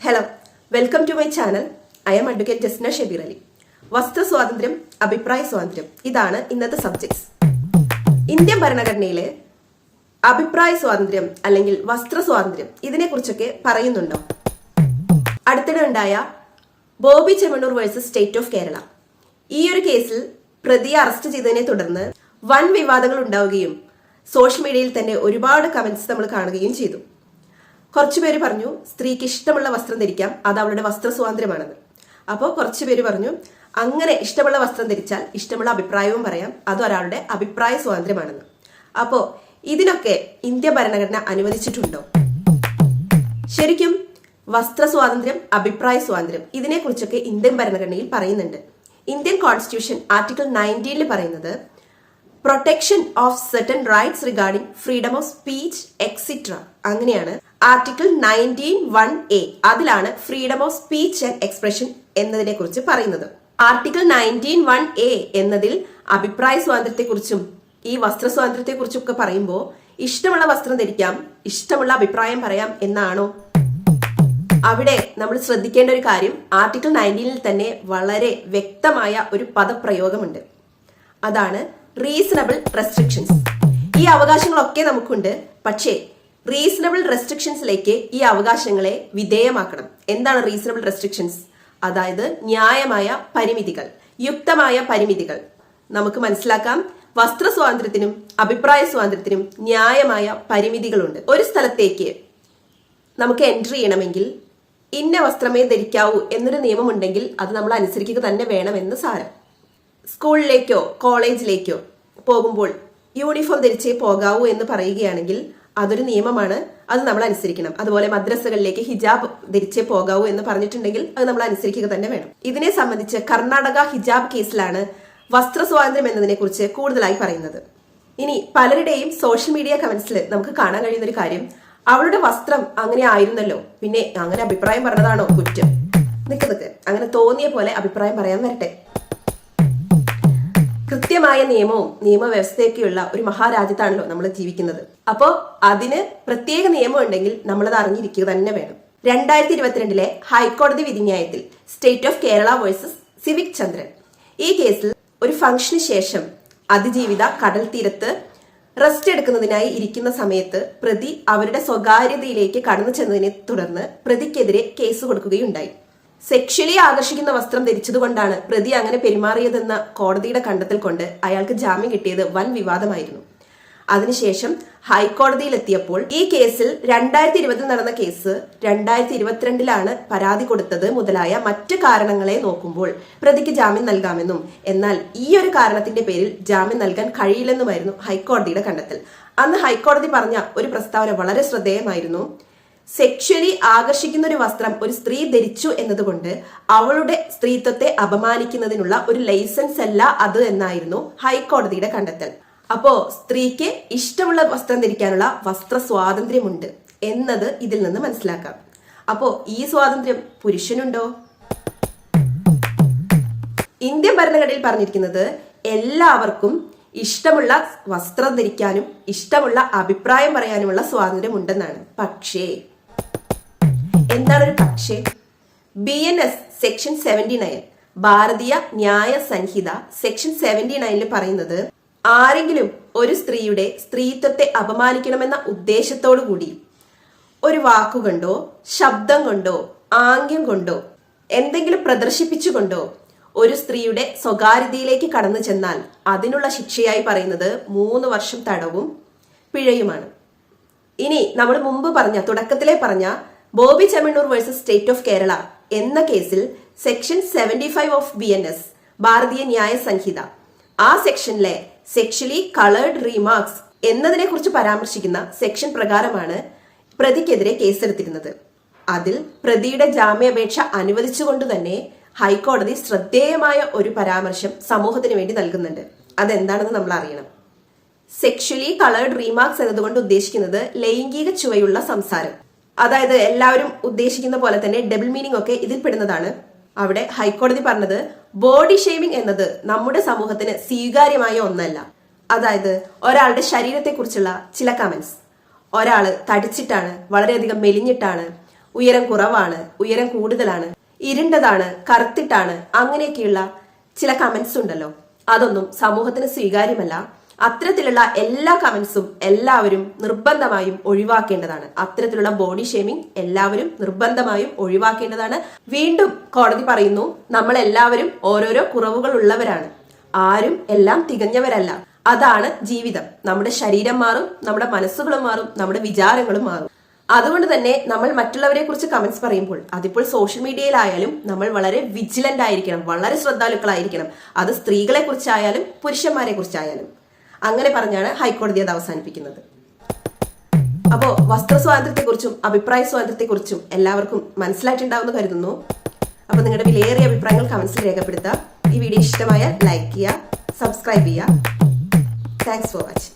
Hello, welcome to my channel. I am advocate Jasna Shabeer Ali. വസ്ത്ര സ്വാതന്ത്ര്യം, അഭിപ്രായ സ്വാതന്ത്ര്യം, ഇതാണ് ഇന്നത്തെ സബ്ജക്ട്സ്. ഇന്ത്യൻ ഭരണഘടനയിലെ അഭിപ്രായ സ്വാതന്ത്ര്യം അല്ലെങ്കിൽ വസ്ത്ര സ്വാതന്ത്ര്യം ഇതിനെക്കുറിച്ചൊക്കെ പറയുന്നുണ്ടോ? അടുത്തിടെ ഉണ്ടായ Bobby Chemmanur versus state of Kerala, ഈ ഒരു കേസിൽ പ്രതിയെ അറസ്റ്റ് ചെയ്തതിനെ തുടർന്ന് വൻ വിവാദങ്ങൾ ഉണ്ടാവുകയും സോഷ്യൽ മീഡിയയിൽ തന്നെ ഒരുപാട് കമന്റ്സ് നമ്മൾ കാണുകയും ചെയ്തു. കുറച്ചുപേര് പറഞ്ഞു സ്ത്രീക്ക് ഇഷ്ടമുള്ള വസ്ത്രം ധരിക്കാം, അത് അവളുടെ വസ്ത്ര സ്വാതന്ത്ര്യമാണെന്ന്. അപ്പോൾ കുറച്ചുപേര് പറഞ്ഞു അങ്ങനെ ഇഷ്ടമുള്ള വസ്ത്രം ധരിച്ചാൽ ഇഷ്ടമുള്ള അഭിപ്രായവും പറയാം, അത് ഒരാളുടെ അഭിപ്രായ സ്വാതന്ത്ര്യമാണെന്ന്. അപ്പോൾ ഇതിനൊക്കെ ഇന്ത്യ ഭരണഘടന അനുവദിച്ചിട്ടുണ്ടോ? ശരിക്കും വസ്ത്ര സ്വാതന്ത്ര്യം, അഭിപ്രായ സ്വാതന്ത്ര്യം ഇതിനെക്കുറിച്ചൊക്കെ ഇന്ത്യൻ ഭരണഘടനയിൽ പറയുന്നുണ്ട്. ഇന്ത്യൻ കോൺസ്റ്റിറ്റ്യൂഷൻ ആർട്ടിക്കിൾ 19 പറയുന്നത് protection of certain rights regarding freedom of speech extra, അങ്ങനെയാണ് ആർട്ടിക്കിൾ 19(1)(a അതിലാണ് freedom of speech and expression എന്നതിനെ കുറിച്ച് പറയുന്നത്. ആർട്ടിക്കിൾ 19(1)(a എന്നതിൽ അഭിപ്രായ സ്വാതന്ത്ര്യത്തെക്കുറിച്ചും ഈ വസ്ത്ര സ്വാതന്ത്ര്യത്തെക്കുറിച്ചും ഒക്കെ പറയുമ്പോൾ ഇഷ്ടമുള്ള വസ്ത്രം ധരിക്കാം, ഇഷ്ടമുള്ള അഭിപ്രായം പറയാം എന്നാണോ? അവിടെ നമ്മൾ ശ്രദ്ധിക്കേണ്ട ഒരു കാര്യം, ആർട്ടിക്കിൾ 19 തന്നെ വളരെ വ്യക്തമായ ഒരു പദപ്രയോഗമുണ്ട്. അതാണ് റീസണബിൾ റെസ്ട്രിക്ഷൻസ്. ഈ അവകാശങ്ങളൊക്കെ നമുക്കുണ്ട്, പക്ഷേ റീസണബിൾ റെസ്ട്രിക്ഷൻസിലേക്ക് ഈ അവകാശങ്ങളെ വിധേയമാക്കണം. എന്താണ് റീസണബിൾ റെസ്ട്രിക്ഷൻസ്? അതായത് ന്യായമായ പരിമിതികൾ, യുക്തമായ പരിമിതികൾ. നമുക്ക് മനസ്സിലാക്കാം, വസ്ത്ര സ്വാതന്ത്ര്യത്തിനും അഭിപ്രായ സ്വാതന്ത്ര്യത്തിനും ന്യായമായ പരിമിതികളുണ്ട്. ഒരു സ്ഥലത്തേക്ക് നമുക്ക് എൻട്രി ചെയ്യണമെങ്കിൽ ഇന്ന വസ്ത്രമേ ധരിക്കാവൂ എന്നൊരു നിയമമുണ്ടെങ്കിൽ അത് നമ്മൾ അനുസരിക്കുക തന്നെ വേണമെന്ന് സാരം. സ്കൂളിലേക്കോ കോളേജിലേക്കോ പോകുമ്പോൾ യൂണിഫോം ധരിച്ചേ പോകാവൂ എന്ന് പറയുകയാണെങ്കിൽ അതൊരു നിയമമാണ്, അത് നമ്മൾ അനുസരിക്കണം. അതുപോലെ മദ്രസകളിലേക്ക് ഹിജാബ് ധരിച്ചേ പോകാവൂ എന്ന് പറഞ്ഞിട്ടുണ്ടെങ്കിൽ അത് നമ്മൾ അനുസരിക്കുക തന്നെ വേണം. ഇതിനെ സംബന്ധിച്ച് കർണാടക ഹിജാബ് കേസിലാണ് വസ്ത്ര സ്വാതന്ത്ര്യം എന്നതിനെ കുറിച്ച് കൂടുതലായി പറയുന്നത്. ഇനി പലരുടെയും സോഷ്യൽ മീഡിയ കമന്റ്സിൽ നമുക്ക് കാണാൻ കഴിയുന്ന ഒരു കാര്യം, അവളുടെ വസ്ത്രം അങ്ങനെ ആയിരുന്നല്ലോ, പിന്നെ അങ്ങനെ അഭിപ്രായം പറഞ്ഞതാണോ കുറ്റം? നിക്ക് അങ്ങനെ തോന്നിയ പോലെ അഭിപ്രായം പറയാൻ വരട്ടെ. കൃത്യമായ നിയമവും നിയമവ്യവസ്ഥയൊക്കെയുള്ള ഒരു മഹാരാജ്യത്താണല്ലോ നമ്മൾ ജീവിക്കുന്നത്. അപ്പോൾ അതിന് പ്രത്യേക നിയമം ഉണ്ടെങ്കിൽ നമ്മളത് അറിഞ്ഞിരിക്കുക തന്നെ വേണം. 2022 ഹൈക്കോടതി വിധിന്യായത്തിൽ state of Kerala versus Civic Chandran, ഈ കേസിൽ ഒരു ഫംഗ്ഷന് ശേഷം അതിജീവിത കടൽ തീരത്ത് റെസ്റ്റ് എടുക്കുന്നതിനായി ഇരിക്കുന്ന സമയത്ത് പ്രതി അവരുടെ സ്വകാര്യതയിലേക്ക് കടന്നു ചെന്നതിനെ തുടർന്ന് പ്രതിക്കെതിരെ കേസ് കൊടുക്കുകയുണ്ടായി. സെക്ഷലി ആകർഷിക്കുന്ന വസ്ത്രം ധരിച്ചതുകൊണ്ടാണ് പ്രതി അങ്ങനെ പെരുമാറിയതെന്ന കോടതിയുടെ കണ്ടെത്തൽ കൊണ്ട് അയാൾക്ക് ജാമ്യം കിട്ടിയത് വൻ വിവാദമായിരുന്നു. അതിനുശേഷം ഹൈക്കോടതിയിലെത്തിയപ്പോൾ ഈ കേസിൽ 2020 നടന്ന കേസ് 2022 പരാതി കൊടുത്തത് മുതലായ മറ്റു കാരണങ്ങളെ നോക്കുമ്പോൾ പ്രതിക്ക് ജാമ്യം നൽകാമെന്നും എന്നാൽ ഈ ഒരു കാരണത്തിന്റെ പേരിൽ ജാമ്യം നൽകാൻ കഴിയില്ലെന്നുമായിരുന്നു ഹൈക്കോടതിയുടെ കണ്ടെത്തൽ. അന്ന് ഹൈക്കോടതി പറഞ്ഞ ഒരു പ്രസ്താവന വളരെ ശ്രദ്ധേയമായിരുന്നു. സെക്ഷലി ആകർഷിക്കുന്ന ഒരു വസ്ത്രം ഒരു സ്ത്രീ ധരിച്ചു എന്നതുകൊണ്ട് അവളുടെ സ്ത്രീത്വത്തെ അപമാനിക്കുന്നതിനുള്ള ഒരു ലൈസൻസ് അല്ല അത് എന്നായിരുന്നു ഹൈക്കോടതിയുടെ കണ്ടെത്തൽ. അപ്പോ സ്ത്രീക്ക് ഇഷ്ടമുള്ള വസ്ത്രം ധരിക്കാനുള്ള വസ്ത്ര സ്വാതന്ത്ര്യമുണ്ട് എന്നത് ഇതിൽ നിന്ന് മനസ്സിലാക്കാം. അപ്പോ ഈ സ്വാതന്ത്ര്യം പുരുഷനുണ്ടോ? ഇന്ത്യൻ ഭരണഘടനയിൽ പറഞ്ഞിരിക്കുന്നത് എല്ലാവർക്കും ഇഷ്ടമുള്ള വസ്ത്രം ധരിക്കാനും ഇഷ്ടമുള്ള അഭിപ്രായം പറയാനുമുള്ള സ്വാതന്ത്ര്യം ഉണ്ടെന്നാണ്. പക്ഷേ എന്താണ് ഒരു പക്ഷേ? BNS സെക്ഷൻ 79 ഭാരതീയ ന്യായ സംഹിത സെക്ഷൻ 79 പറയുന്നത് ആരെങ്കിലും ഒരു സ്ത്രീയുടെ സ്ത്രീത്വത്തെ അപമാനിക്കണമെന്ന ഉദ്ദേശത്തോടു കൂടി ഒരു വാക്കുകൊണ്ടോ ശബ്ദം കൊണ്ടോ ആംഗ്യം കൊണ്ടോ എന്തെങ്കിലും പ്രദർശിപ്പിച്ചുകൊണ്ടോ ഒരു സ്ത്രീയുടെ സ്വകാര്യതയിലേക്ക് കടന്നു ചെന്നാൽ അതിനുള്ള ശിക്ഷയായി പറയുന്നത് 3 വർഷം തടവും പിഴയുമാണ്. ഇനി നമ്മൾ മുമ്പ് തുടക്കത്തിലെ പറഞ്ഞ Bobby Chemmanur versus state of Kerala എന്ന കേസിൽ സെക്ഷൻ 75 ഓഫ് BNS ഭാരതീയ ന്യായ സംഹിത, ആ സെക്ഷനിലെ സെക്ഷലി കളേർഡ് റീമാർക്സ് എന്നതിനെ കുറിച്ച് പരാമർശിക്കുന്ന സെക്ഷൻ പ്രകാരമാണ് പ്രതിക്കെതിരെ കേസെടുത്തിരുന്നത്. അതിൽ പ്രതിയുടെ ജാമ്യാപേക്ഷ അനുവദിച്ചുകൊണ്ട് തന്നെ ഹൈക്കോടതി ശ്രദ്ധേയമായ ഒരു പരാമർശം സമൂഹത്തിന് വേണ്ടി നൽകുന്നുണ്ട്. അതെന്താണെന്ന് നമ്മൾ അറിയണം. സെക്ഷലി കളേർഡ് റീമാർക്സ് എന്നതുകൊണ്ട് ഉദ്ദേശിക്കുന്നത് ലൈംഗിക ചുവയുള്ള സംസാരം. അതായത് എല്ലാവരും ഉദ്ദേശിക്കുന്ന പോലെ തന്നെ ഡബിൾ മീനിങ് ഒക്കെ ഇതിൽ പെടുന്നതാണ്. അവിടെ ഹൈക്കോടതി പറഞ്ഞത് ബോഡി ഷേമിംഗ് എന്നത് നമ്മുടെ സമൂഹത്തിന് സ്വീകാര്യമായ ഒന്നല്ല. അതായത് ഒരാളുടെ ശരീരത്തെക്കുറിച്ചുള്ള ചില കമന്റ്സ്, ഒരാള് തടിച്ചിട്ടാണ്, വളരെയധികം മെലിഞ്ഞിട്ടാണ്, ഉയരം കുറവാണ്, ഉയരം കൂടുതലാണ്, ഇരുണ്ടതാണ്, കറുത്തിട്ടാണ്, അങ്ങനെയൊക്കെയുള്ള ചില കമന്റ്സ് ഉണ്ടല്ലോ, അതൊന്നും സമൂഹത്തിന് സ്വീകാര്യമല്ല. അത്തരത്തിലുള്ള എല്ലാ കമന്റ്സും എല്ലാവരും നിർബന്ധമായും ഒഴിവാക്കേണ്ടതാണ്. അത്തരത്തിലുള്ള ബോഡി ഷേമിംഗ് എല്ലാവരും നിർബന്ധമായും ഒഴിവാക്കേണ്ടതാണ്. വീണ്ടും കോടതി പറയുന്നു, നമ്മൾ എല്ലാവരും ഓരോരോ കുറവുകൾ ഉള്ളവരാണ്, ആരും എല്ലാം തികഞ്ഞവരല്ല. അതാണ് ജീവിതം. നമ്മുടെ ശരീരം മാറും, നമ്മുടെ മനസ്സുകളും മാറും, നമ്മുടെ വിചാരങ്ങളും മാറും. അതുകൊണ്ട് തന്നെ നമ്മൾ മറ്റുള്ളവരെ കുറിച്ച് കമന്റ്സ് പറയുമ്പോൾ, അതിപ്പോൾ സോഷ്യൽ മീഡിയയിലായാലും നമ്മൾ വളരെ വിജിലന്റ് ആയിരിക്കണം, വളരെ ശ്രദ്ധാലുക്കളായിരിക്കണം. അത് സ്ത്രീകളെ കുറിച്ചായാലും പുരുഷന്മാരെ കുറിച്ചായാലും. അങ്ങനെ പറഞ്ഞാണ് ഹൈക്കോടതി അത് അവസാനിപ്പിക്കുന്നത്. അപ്പോ വസ്ത്ര സ്വാതന്ത്ര്യത്തെക്കുറിച്ചും അഭിപ്രായ സ്വാതന്ത്ര്യത്തെക്കുറിച്ചും എല്ലാവർക്കും മനസ്സിലായിട്ടുണ്ടാവുമെന്ന് കരുതുന്നു. അപ്പൊ നിങ്ങളുടെ വിലയേറിയ അഭിപ്രായങ്ങൾ കമന്റ്സിൽ രേഖപ്പെടുത്തുക. ഈ വീഡിയോ ഇഷ്ടമായാൽ ലൈക്ക് ചെയ്യുക, സബ്സ്ക്രൈബ് ചെയ്യുക. Thanks for watching.